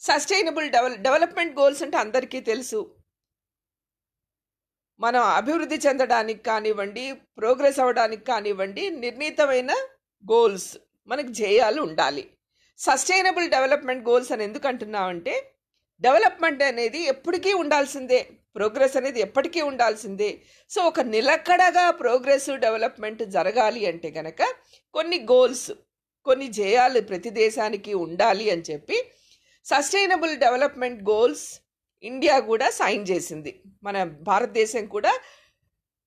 సస్టైనబుల్ డెవలప్మెంట్ గోల్స్ అంటే అందరికీ తెలుసు, మనం అభివృద్ధి చెందడానికి కానివ్వండి, ప్రోగ్రెస్ అవ్వడానికి కానివ్వండి, నిర్ణీతమైన గోల్స్, మనకు ధ్యేయాలు ఉండాలి. సస్టైనబుల్ డెవలప్మెంట్ గోల్స్ అని ఎందుకు అంటున్నామంటే డెవలప్మెంట్ అనేది ఎప్పటికీ ఉండాల్సిందే, ప్రోగ్రెస్ అనేది ఎప్పటికీ ఉండాల్సిందే. సో ఒక నిలకడగా ప్రోగ్రెసివ్ డెవలప్మెంట్ జరగాలి అంటే కనుక కొన్ని గోల్స్, కొన్ని ధ్యేయాలు ప్రతి దేశానికి ఉండాలి అని చెప్పి సస్టైనబుల్ డెవలప్మెంట్ గోల్స్ ఇండియా కూడా సైన్ చేసింది, మన భారతదేశం కూడా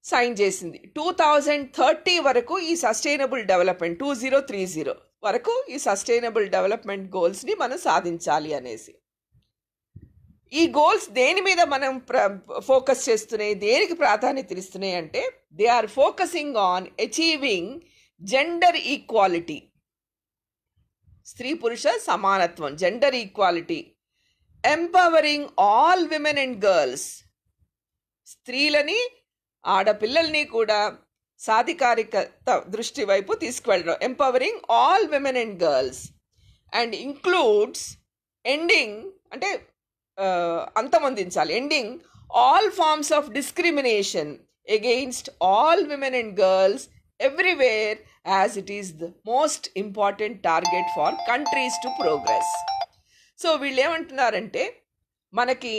సైన్ చేసింది. 2030 వరకు ఈ సస్టైనబుల్ డెవలప్మెంట్, 2030 వరకు ఈ సస్టైనబుల్ డెవలప్మెంట్ గోల్స్ని మనం సాధించాలి అనేసి. ఈ గోల్స్ దేని మీద మనం ఫోకస్ చేస్తున్నాయి, దేనికి ప్రాధాన్యత ఇస్తున్నాయి అంటే they are focusing on achieving gender equality, స్త్రీ పురుష సమానత్వం, gender equality, empowering all women and girls, స్త్రీలని ఆడపిల్లల్ని కూడా సాధికారికత దృష్టి వైపు తీసుకువెళ్ళడం, empowering all women and girls, and includes ending అంటే అంతమొందించాలి, ending all forms of discrimination against all women and girls everywhere as it is the most important target for countries to progress. So వీళ్ళు ఏమంటున్నారంటే మనకి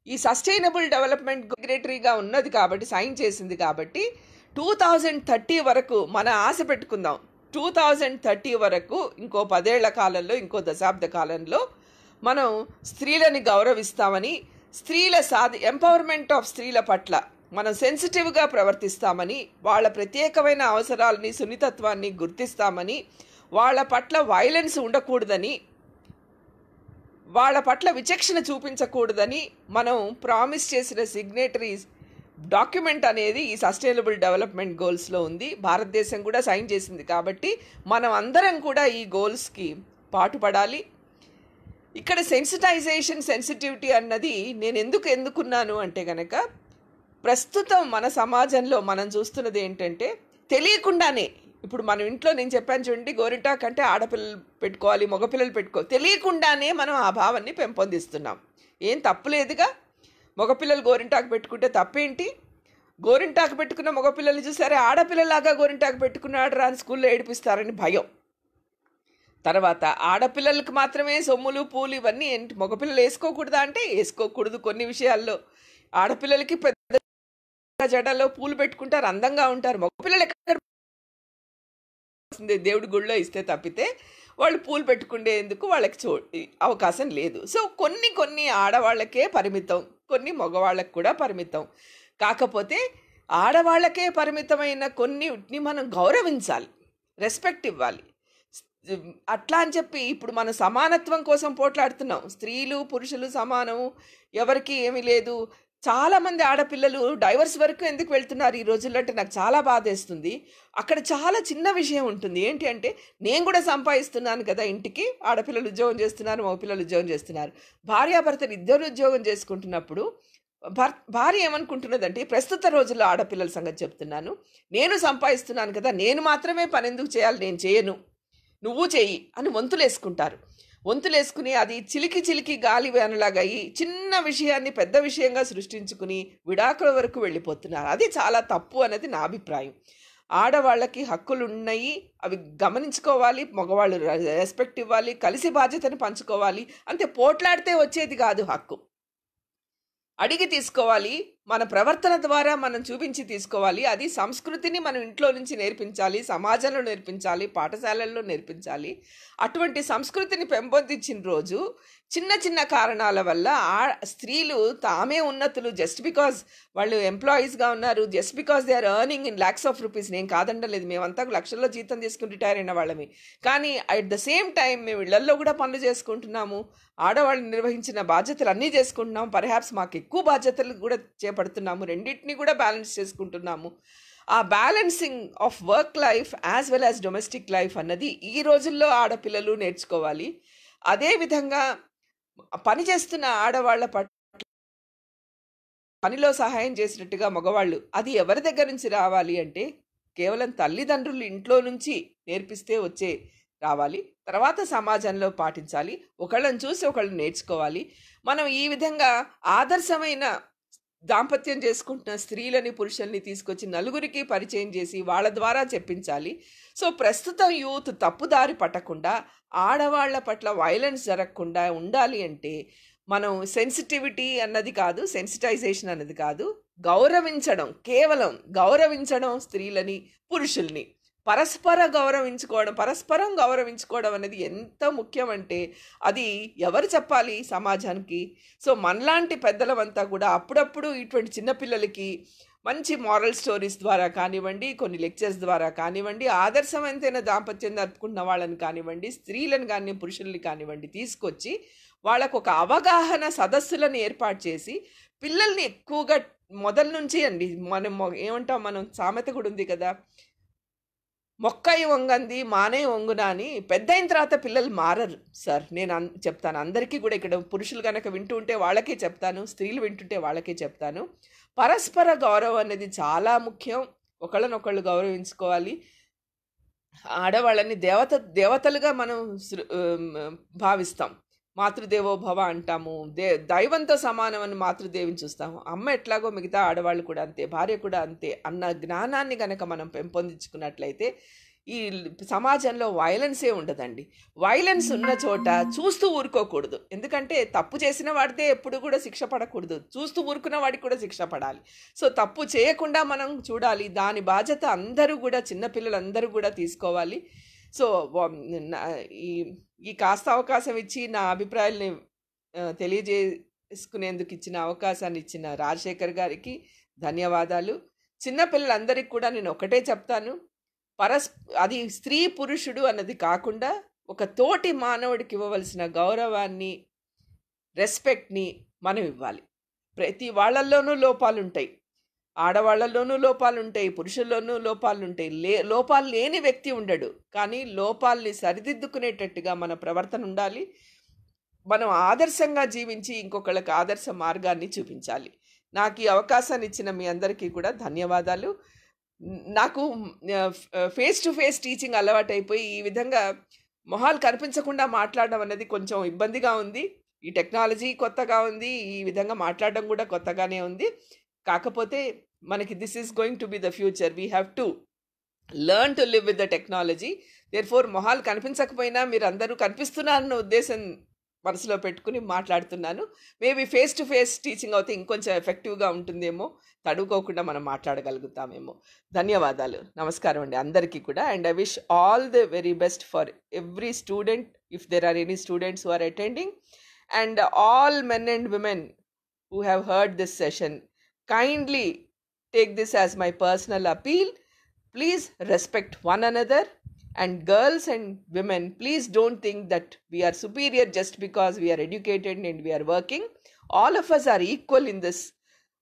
ఈ sustainable development సెక్రటరీగా ఉన్నది కాబట్టి, sign చేసింది కాబట్టి 2030 వరకు మన ఆశ పెట్టుకుందాం. 2030 వరకు ఇంకో 10 ఏళ్ల కాలంలో, ఇంకో దశాబ్ద కాలంలో మనం స్త్రీలని గౌరవిస్తామని, స్త్రీల ఎంపవర్మెంట్ ఆఫ్ స్త్రీల పట్ల మనం సెన్సిటివ్గా ప్రవర్తిస్తామని, వాళ్ళ ప్రత్యేకమైన అవసరాలని, సున్నితత్వాన్ని గుర్తిస్తామని, వాళ్ళ పట్ల వైలెన్స్ ఉండకూడదని, వాళ్ళ పట్ల విచక్షణ చూపించకూడదని మనం ప్రామిస్ చేసిన సిగ్నేటరీస్ డాక్యుమెంట్ అనేది ఈ సస్టైనబుల్ డెవలప్మెంట్ గోల్స్లో ఉంది. భారతదేశం కూడా సైన్ చేసింది. కాబట్టి మనం అందరం కూడా ఈ గోల్స్కి పాటుపడాలి. ఇక్కడ సెన్సిటివిటీ అన్నది నేను ఎందుకున్నాను అంటే కనుక, ప్రస్తుతం మన సమాజంలో మనం చూస్తున్నది ఏంటంటే, తెలియకుండానే ఇప్పుడు మనం ఇంట్లో నేను చెప్పాను చూడండి, గోరింటాకు అంటే ఆడపిల్లలు పెట్టుకోవాలి, మగపిల్లలు పెట్టుకోవాలి, తెలియకుండానే మనం ఆ భావాన్ని పెంపొందిస్తున్నాం. ఏం తప్పులేదుగా, మగపిల్లలు గోరింటాకు పెట్టుకుంటే తప్పేంటి? గోరింటాకు పెట్టుకున్న మగపిల్లల్ని చూసారే, ఆడపిల్లలాగా గోరింటాకు పెట్టుకున్నాడు రా అని స్కూల్లో ఏడిపిస్తారని భయం. తర్వాత ఆడపిల్లలకు మాత్రమే సొమ్ములు పూలు ఇవన్నీ ఏంటి, మగపిల్లలు వేసుకోకూడదా అంటే వేసుకోకూడదు. కొన్ని విషయాల్లో ఆడపిల్లలకి పెద్ద జడలో పూలు పెట్టుకుంటారు, అందంగా ఉంటారు. మగపిల్లలు ఎక్కడ దేవుడి గుళ్ళో ఇస్తే తప్పితే వాళ్ళు పూలు పెట్టుకునేందుకు వాళ్ళకి అవకాశం లేదు. సో కొన్ని ఆడవాళ్ళకే పరిమితం, కొన్ని మగవాళ్ళకి కూడా పరిమితం. కాకపోతే ఆడవాళ్ళకే పరిమితమైన కొన్నిటిని మనం గౌరవించాలి, రెస్పెక్ట్ ఇవ్వాలి. అట్లా అని చెప్పి ఇప్పుడు మనం సమానత్వం కోసం పోట్లాడుతున్నాం. స్త్రీలు పురుషులు సమానం, ఎవరికి ఏమీ లేదు. చాలామంది ఆడపిల్లలు డైవర్స్ వరకు ఎందుకు వెళ్తున్నారు ఈ రోజుల్లో అంటే నాకు చాలా బాధేస్తుంది. అక్కడ చాలా చిన్న విషయం ఉంటుంది. ఏంటి అంటే, నేను కూడా సంపాదిస్తున్నాను కదా ఇంటికి, ఆడపిల్లలు ఉద్యోగం చేస్తున్నారు, మగపిల్లలు ఉద్యోగం చేస్తున్నారు. భార్యాభర్తలు ఇద్దరు ఉద్యోగం చేసుకుంటున్నప్పుడు భార్య ఏమనుకుంటున్నదంటే, ప్రస్తుత రోజుల్లో ఆడపిల్లల సంగతి చెప్తున్నాను, నేను సంపాదిస్తున్నాను కదా, నేను మాత్రమే పని ఎందుకు చేయాలి, నేను చేయను, నువ్వు చెయ్యి అని వంతులేసుకుని అది చిలికి గాలి వేనలాగా అయ్యి చిన్న విషయాన్ని పెద్ద విషయంగా సృష్టించుకుని విడాకుల వరకు వెళ్ళిపోతున్నారు. అది చాలా తప్పు అనేది నా అభిప్రాయం. ఆడవాళ్ళకి హక్కులు ఉన్నాయి, అవి గమనించుకోవాలి, మగవాళ్ళు రెస్పెక్ట్ ఇవ్వాలి, కలిసి బాధ్యతను పంచుకోవాలి. అంతే, పోట్లాడితే వచ్చేది కాదు హక్కు. అడిగి తీసుకోవాలి, మన ప్రవర్తన ద్వారా మనం చూపించి తీసుకోవాలి. అది సంస్కృతిని మనం ఇంట్లో నుంచి నేర్పించాలి, సమాజంలో నేర్పించాలి, పాఠశాలల్లో నేర్పించాలి. అటువంటి సంస్కృతిని పెంపొందించిన రోజు చిన్న కారణాల వల్ల స్త్రీలు తామే ఉన్నతులు, జస్ట్ బికాజ్ వాళ్ళు ఎంప్లాయీస్గా ఉన్నారు, just because they are earning in lakhs of rupees. నేను కాదంటలేదు, మేమంతా లక్షల్లో జీతం తీసుకుని రిటైర్ అయిన వాళ్ళమి. కానీ అట్ ద సేమ్ టైం మేము ఇళ్లల్లో కూడా పనులు చేసుకుంటున్నాము, ఆడవాళ్ళు నిర్వహించిన బాధ్యతలు అన్నీ చేసుకుంటున్నాము, పర్హాప్స్ మాకు ఎక్కువ బాధ్యతలు కూడా చేపడుతున్నాము, రెండింటినీ కూడా బ్యాలెన్స్ చేసుకుంటున్నాము. ఆ balancing of work life as well as domestic life అన్నది ఈ రోజుల్లో ఆడపిల్లలు నేర్చుకోవాలి. అదేవిధంగా పనిచేస్తున్న ఆడవాళ్ల పట్ల పనిలో సహాయం చేసినట్టుగా మగవాళ్ళు, అది ఎవరి దగ్గర నుంచి రావాలి అంటే కేవలం తల్లిదండ్రులు ఇంట్లో నుంచి నేర్పిస్తే వచ్చే రావాలి. తర్వాత సమాజంలో పాటించాలి, ఒకళ్ళని చూసి ఒకళ్ళు నేర్చుకోవాలి. మనం ఈ విధంగా ఆదర్శమైన దాంపత్యం చేసుకుంటున్న స్త్రీలని పురుషుల్ని తీసుకొచ్చి నలుగురికి పరిచయం చేసి వాళ్ళ ద్వారా చెప్పించాలి. సో ప్రస్తుతం యూత్ తప్పుదారి పట్టకుండా, ఆడవాళ్ల పట్ల వైలెన్స్ జరగకుండా ఉండాలి అంటే మనం సెన్సిటివిటీ అన్నది కాదు, సెన్సిటైజేషన్ అన్నది కాదు, కేవలం గౌరవించడం స్త్రీలని పురుషుల్ని పరస్పరం గౌరవించుకోవడం అనేది ఎంత ముఖ్యం అంటే అది ఎవరు చెప్పాలి సమాజానికి? సో మనలాంటి పెద్దలమంతా కూడా అప్పుడప్పుడు ఇటువంటి చిన్నపిల్లలకి మంచి మారల్ స్టోరీస్ ద్వారా కానివ్వండి, కొన్ని లెక్చర్స్ ద్వారా కానివ్వండి, ఆదర్శవంతమైన దాంపత్యం జరుపుకున్న వాళ్ళని కానివ్వండి, స్త్రీలను కానీ పురుషుల్ని కానివ్వండి తీసుకొచ్చి వాళ్ళకు ఒక అవగాహన సదస్సులను ఏర్పాటు చేసి పిల్లల్ని ఎక్కువగా మొదల నుంచి మనం ఏమంటాం, మనం సామెత కూడా ఉంది కదా, మొక్కయి వంగంది మానే వంగునా అని. పెద్ద అయిన తర్వాత పిల్లలు మారరు సార్. నేను చెప్తాను అందరికీ కూడా, ఇక్కడ పురుషులు కనుక వింటూ ఉంటే వాళ్ళకే చెప్తాను, స్త్రీలు వింటుంటే వాళ్ళకే చెప్తాను. పరస్పర గౌరవం అనేది చాలా ముఖ్యం. ఒకళ్ళనొకళ్ళు గౌరవించుకోవాలి. ఆడవాళ్ళని దేవతలుగా మనం భావిస్తాం, మాతృదేవో భవ అంటాము, దైవంతో సమానం అని మాతృదేవిని చూస్తాము. అమ్మ ఎట్లాగో మిగతా ఆడవాళ్ళు కూడా అంతే, భార్య కూడా అంతే అన్న జ్ఞానాన్ని కనుక మనం పెంపొందించుకున్నట్లయితే ఈ సమాజంలో వైలెన్సే ఉండదండి. వైలెన్స్ ఉన్న చోట చూస్తూ ఊరుకోకూడదు. ఎందుకంటే తప్పు చేసిన వాడితే ఎప్పుడు కూడా శిక్ష పడకూడదు, చూస్తూ ఊరుకున్న వాడికి కూడా శిక్ష పడాలి. సో తప్పు చేయకుండా మనం చూడాలి. దాని బాధ్యత అందరూ కూడా, చిన్నపిల్లలందరూ కూడా తీసుకోవాలి. సో ఈ కాస్త అవకాశం ఇచ్చి నా అభిప్రాయాల్ని తెలియజేసుకునేందుకు ఇచ్చిన అవకాశాన్ని ఇచ్చిన రాజశేఖర్ గారికి ధన్యవాదాలు. చిన్నపిల్లలందరికీ కూడా నేను ఒకటే చెప్తాను, అది స్త్రీ పురుషుడు అన్నది కాకుండా ఒక తోటి మానవుడికి ఇవ్వవలసిన గౌరవాన్ని రెస్పెక్ట్ని మనం ఇవ్వాలి. ప్రతి వాళ్ళల్లోనూ లోపాలుంటాయి. ఆడవాళ్లలోనూ లోపాలుంటాయి, పురుషుల్లోనూ లోపాలుంటాయి. లోపాలు లేని వ్యక్తి ఉండడు. కానీ లోపాలని సరిదిద్దుకునేటట్టుగా మన ప్రవర్తన ఉండాలి. మనం ఆదర్శంగా జీవించి ఇంకొకళ్ళకి ఆదర్శ మార్గాన్ని చూపించాలి. నాకు ఈ అవకాశాన్ని ఇచ్చిన మీ అందరికీ కూడా ధన్యవాదాలు. నాకు ఫేస్ టు ఫేస్ టీచింగ్ అలవాటైపోయి ఈ విధంగా మొహాలు కనిపించకుండా మాట్లాడడం అనేది కొంచెం ఇబ్బందిగా ఉంది. ఈ టెక్నాలజీ కొత్తగా ఉంది, ఈ విధంగా మాట్లాడడం కూడా కొత్తగానే ఉంది. కాకపోతే మనకి this is going to be the future. We have to learn to live with the technology. Therefore మొహాలు కనిపించకపోయినా మీరు అందరూ కనిపిస్తున్నారన్న ఉద్దేశం మనసులో పెట్టుకుని మాట్లాడుతున్నాను. Maybe face to face teaching అయితే ఇంకొంచెం ఎఫెక్టివ్గా ఉంటుందేమో, తడుకోకుండా మనం మాట్లాడగలుగుతామేమో. ధన్యవాదాలు. నమస్కారం అండి అందరికీ కూడా. And I wish all the very best for every student, if there are any students who are attending, and all men and women who have heard this session. Kindly take this as my personal appeal. Please respect one another. And girls and women, please don't think that we are superior just because we are educated and we are working. All of us are equal in this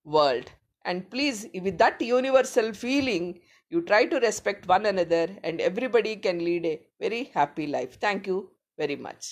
world. And please, with that universal feeling, you try to respect one another and everybody can lead a very happy life. Thank you very much.